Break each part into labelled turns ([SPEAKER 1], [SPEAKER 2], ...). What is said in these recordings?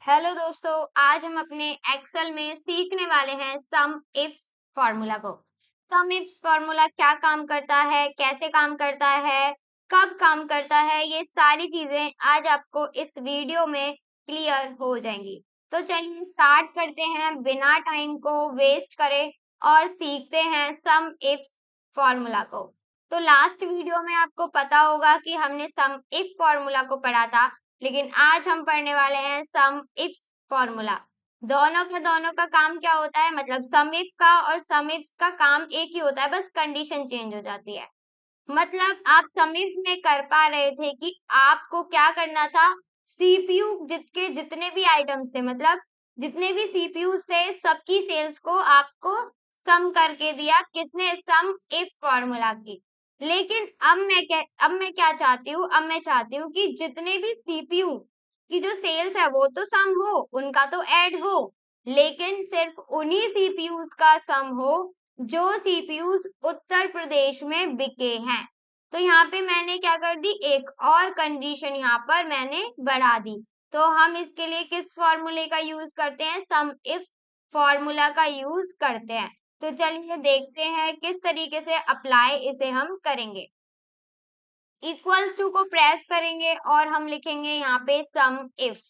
[SPEAKER 1] Hello दोस्तों, आज हम अपने एक्सेल में सीखने वाले हैं सम इफ्स फॉर्मूला को। सम इफ्स फॉर्मूला क्या काम करता है, कैसे काम करता है, कब काम करता है, ये सारी चीजें आज आपको इस वीडियो में क्लियर हो जाएंगी। तो चलिए स्टार्ट करते हैं बिना टाइम को वेस्ट करे और सीखते हैं सम इफ्स फॉर्मूला को। तो लास्ट वीडियो में आपको पता होगा कि हमने सम इफ फॉर्मूला को पढ़ा था, लेकिन आज हम पढ़ने वाले हैं सम इफ्स फॉर्मूला। दोनों का काम क्या होता है, मतलब सम इफ का और सम इफ्स का काम एक ही होता है, बस कंडीशन चेंज हो जाती है। मतलब आप सम इफ में कर पा रहे थे कि आपको क्या करना था, सीपीयू के जितने भी आइटम्स थे, मतलब जितने भी सीपीयू थे सबकी सेल्स को आपको सम करके दिया, किसने, सम इफ फॉर्मूला की। लेकिन अब मैं क्या चाहती हूँ, अब मैं चाहती हूँ कि जितने भी सीपीयू की जो सेल्स है वो तो सम हो, उनका तो ऐड हो, लेकिन सिर्फ उन्हीं सीपीयूज का सम हो जो सीपीयूज उत्तर प्रदेश में बिके हैं। तो यहाँ पे मैंने क्या कर दी, एक और कंडीशन यहाँ पर मैंने बढ़ा दी। तो हम इसके लिए किस फॉर्मूले का यूज करते हैं, सम इफ फॉर्मूला का यूज करते हैं। तो चलिए देखते हैं किस तरीके से अप्लाई इसे हम करेंगे। इक्वल्स टू को प्रेस करेंगे और हम लिखेंगे यहाँ पे सम इफ।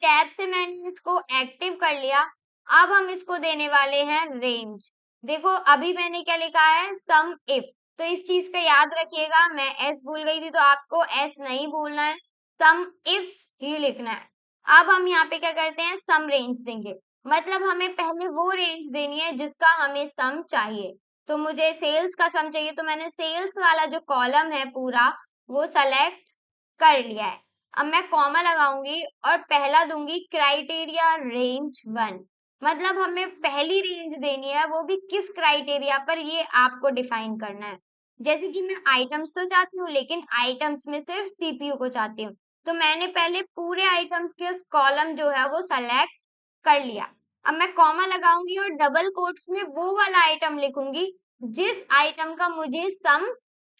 [SPEAKER 1] टैब से मैंने इसको एक्टिव कर लिया। अब हम इसको देने वाले हैं रेंज। देखो अभी मैंने क्या लिखा है, सम इफ। तो इस चीज का याद रखिएगा, मैं एस भूल गई थी तो आपको एस नहीं भूलना है, सम इफ्स ही लिखना है। अब हम यहाँ पे क्या करते हैं, सम रेंज देंगे। मतलब हमें पहले वो रेंज देनी है जिसका हमें सम चाहिए। तो मुझे सेल्स का सम चाहिए, तो मैंने सेल्स वाला जो कॉलम है पूरा वो सेलेक्ट कर लिया है। अब मैं कॉमा लगाऊंगी और पहला दूंगी क्राइटेरिया रेंज 1। मतलब हमें पहली रेंज देनी है, वो भी किस क्राइटेरिया पर, ये आपको डिफाइन करना है। जैसे कि मैं आइटम्स तो चाहती हूँ, लेकिन आइटम्स में सिर्फ सीपीयू को चाहती हूँ, तो मैंने पहले पूरे आइटम्स के उस कॉलम जो है वो सेलेक्ट कर लिया। अब मैं कॉमा लगाऊंगी और डबल कोट्स में वो वाला आइटम लिखूंगी जिस आइटम का मुझे सम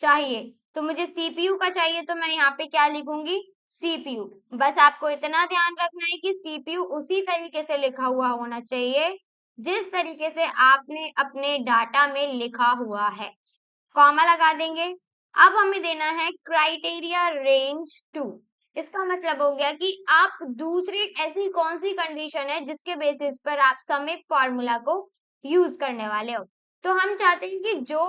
[SPEAKER 1] चाहिए। तो मुझे सीपीयू का चाहिए, तो मैं यहाँ पे क्या लिखूंगी, सीपीयू। बस आपको इतना ध्यान रखना है कि सीपीयू उसी तरीके से लिखा हुआ होना चाहिए जिस तरीके से आपने अपने डाटा में लिखा हुआ है। कॉमा लगा देंगे। अब हमें देना है क्राइटेरिया रेंज 2। इसका मतलब हो गया कि आप दूसरी ऐसी कौन सी कंडीशन है जिसके बेसिस पर आप सम इफ फॉर्मूला को यूज करने वाले हो। तो हम चाहते हैं कि जो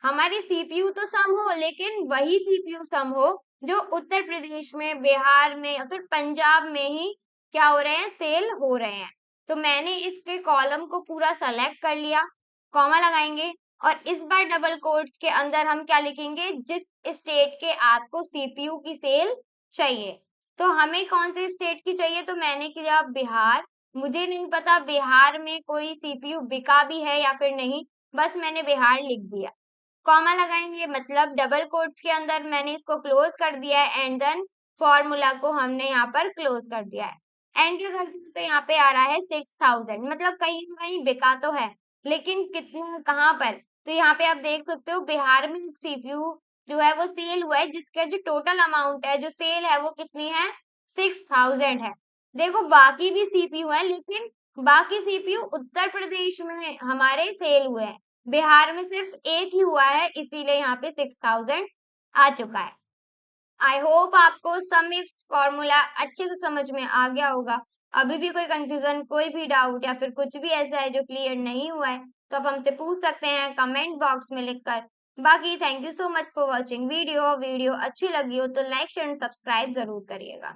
[SPEAKER 1] हमारी सीपीयू तो सम हो, लेकिन वही सीपीयू सम हो जो उत्तर प्रदेश में, बिहार में या फिर पंजाब में ही क्या हो रहे हैं, सेल हो रहे हैं। तो मैंने इसके कॉलम को पूरा सेलेक्ट कर लिया, कॉमा लगाएंगे और इस बार डबल कोट्स के अंदर हम क्या लिखेंगे, जिस स्टेट के आपको सीपीयू की सेल चाहिए। तो हमें कौन से स्टेट की चाहिए, तो मैंने किया बिहार। मुझे नहीं पता बिहार में कोई सीपीयू बिका भी है या फिर नहीं, बस मैंने बिहार लिख दिया। कॉमा लगाएंगे, मतलब डबल कोट्स के अंदर मैंने इसको क्लोज कर दिया है एंड देन फॉर्मूला को हमने यहाँ पर क्लोज कर दिया है। एंटर कर दिया तो यहाँ पे आ रहा है 6000, मतलब कहीं ना कहीं बिका तो है, लेकिन कितना, कहाँ पर। तो यहाँ पे आप देख सकते हो बिहार में सीपीयू जो है वो सेल हुआ है, जिसका जो टोटल अमाउंट है, जो सेल है वो कितनी है, 6000 है। देखो बाकी भी सीपीयू है, लेकिन बाकी सीपीयू उत्तर प्रदेश में हमारे सेल हुए हैं, बिहार में सिर्फ एक ही हुआ है, इसीलिए यहाँ पे 6000 आ चुका है। आई होप आपको सम इफ फॉर्मूला अच्छे से समझ में आ गया होगा। अभी भी कोई कंफ्यूजन, कोई भी डाउट या फिर कुछ भी ऐसा है जो क्लियर नहीं हुआ है, तो आप हमसे पूछ सकते हैं कमेंट बॉक्स में लिखकर। बाकी thank you so much for watching video. Video अच्छी लगी हो तो लाइक शेयर एंड सब्सक्राइब जरूर करिएगा।